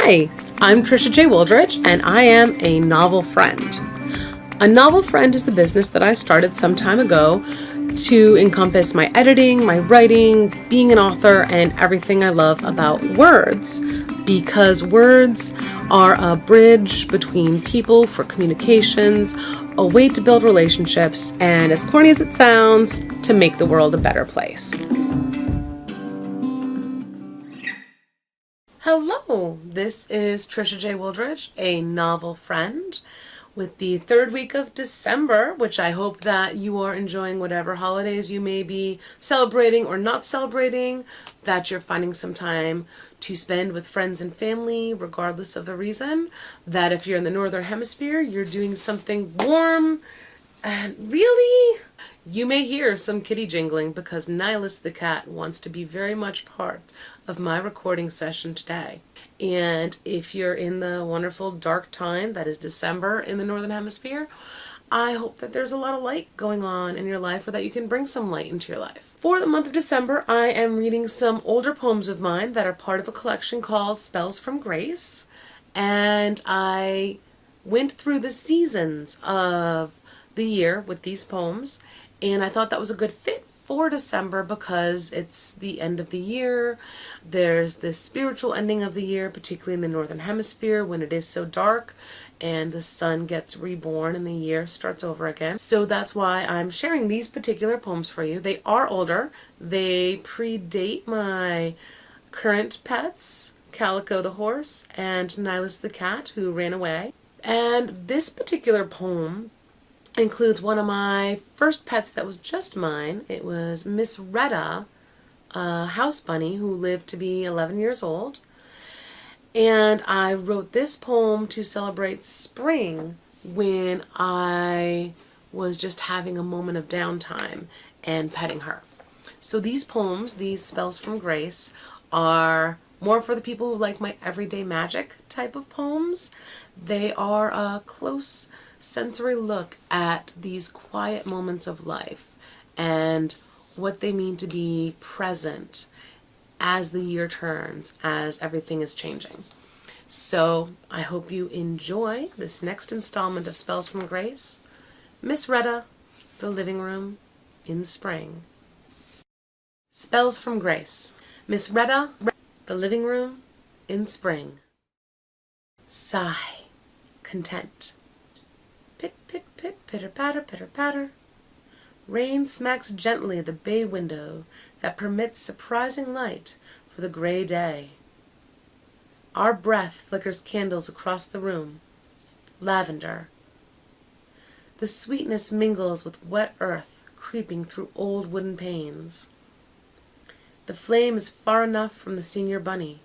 Hi, I'm Trisha J. Wooldridge, and I am a novel friend. A novel friend is the business that I started some time ago to encompass my editing, my writing, being an author, and everything I love about words. Because words are a bridge between people for communications, a way to build relationships, and as corny as it sounds, to make the world a better place. Hello, this is Trisha J. Wooldridge, a novel friend, with the third week of December, which I hope that you are enjoying whatever holidays you may be celebrating or not celebrating, that you're finding some time to spend with friends and family, regardless of the reason, that if you're in the Northern Hemisphere, you're doing something warm, and really, you may hear some kitty jingling because Nihilus the cat wants to be very much part of my recording session today. And if you're in the wonderful dark time that is December in the Northern Hemisphere, I hope that there's a lot of light going on in your life, or that you can bring some light into your life. For the month of December, I am reading some older poems of mine that are part of a collection called Spells from Grace. And I went through the seasons of the year with these poems, and I thought that was a good fit for December because it's the end of the year. There's this spiritual ending of the year, particularly in the Northern Hemisphere when it is so dark and the sun gets reborn and the year starts over again. So that's why I'm sharing these particular poems for you. They are older. They predate my current pets, Calico the horse and Nihilus the cat, who ran away. And this particular poem includes one of my first pets that was just mine. It was Miss Rhetta, a house bunny who lived to be 11 years old. And I wrote this poem to celebrate spring when I was just having a moment of downtime and petting her. So these poems, these Spells from Grace, are more for the people who like my everyday magic type of poems. They are a close sensory look at these quiet moments of life and what they mean to be present as the year turns, as everything is changing. So I hope you enjoy this next installment of Spells from Grace, Miss Rhetta, the living room in spring. Spells from Grace. Miss Rhetta, the living room in spring. Sigh, content. Pit, pit, pit, pitter-patter, pitter-patter. Rain smacks gently at the bay window that permits surprising light for the gray day. Our breath flickers candles across the room. Lavender. The sweetness mingles with wet earth creeping through old wooden panes. The flame is far enough from the senior bunny.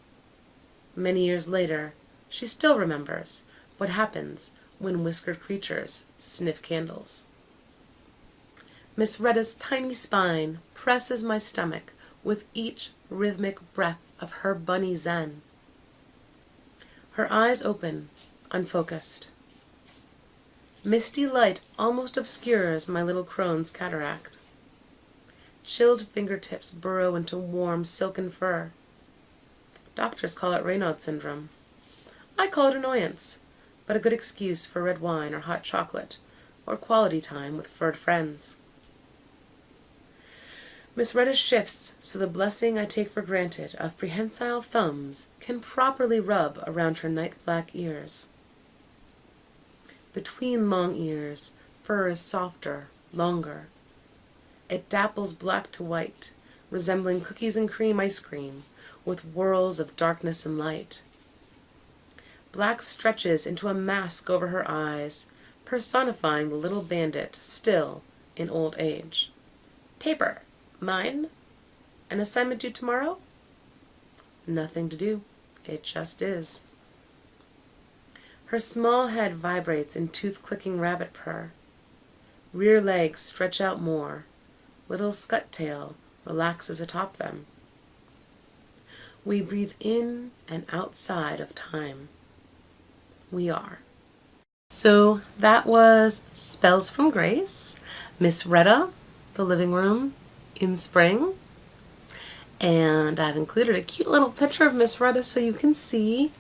Many years later, she still remembers what happens when whiskered creatures sniff candles. Miss Rhetta's tiny spine presses my stomach with each rhythmic breath of her bunny zen. Her eyes open, unfocused. Misty light almost obscures my little crone's cataract. Chilled fingertips burrow into warm silken fur. Doctors call it Raynaud syndrome. I call it annoyance, but a good excuse for red wine or hot chocolate, or quality time with furred friends. Miss Rhetta shifts so the blessing I take for granted of prehensile thumbs can properly rub around her night-black ears. Between long ears, fur is softer, longer. It dapples black to white, resembling cookies and cream ice cream, with whirls of darkness and light. Black stretches into a mask over her eyes, personifying the little bandit still in old age. Paper. Mine? An assignment due tomorrow? Nothing to do. It just is. Her small head vibrates in tooth-clicking rabbit purr. Rear legs stretch out more. Little scut tail relaxes atop them. We breathe in and outside of time. We are. So that was Spells from Grace, Miss Rhetta, the living room in spring. And I've included a cute little picture of Miss Rhetta so you can see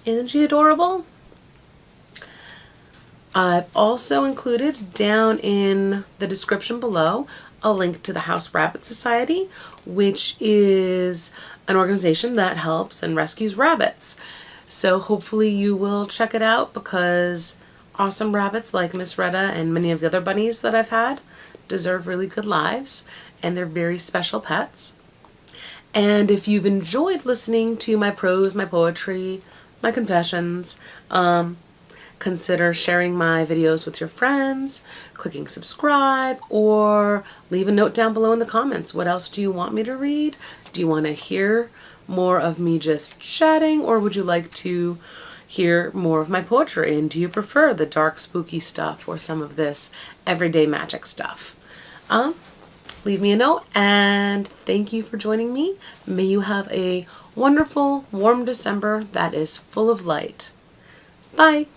Isn't she adorable? I've also included down in the description below a link to the House Rabbit Society, which is an organization that helps and rescues rabbits. So hopefully you will check it out, because awesome rabbits like Miss Rhetta and many of the other bunnies that I've had deserve really good lives, and they're very special pets. And if you've enjoyed listening to my prose, my poetry, my confessions, consider sharing my videos with your friends, clicking subscribe, or leave a note down below in the comments. What else do you want me to read? Do you want to hear more of me just chatting, or would you like to hear more of my poetry? And do you prefer the dark, spooky stuff or some of this everyday magic stuff? Leave me a note, and thank you for joining me. May you have a wonderful, warm December that is full of light. Bye!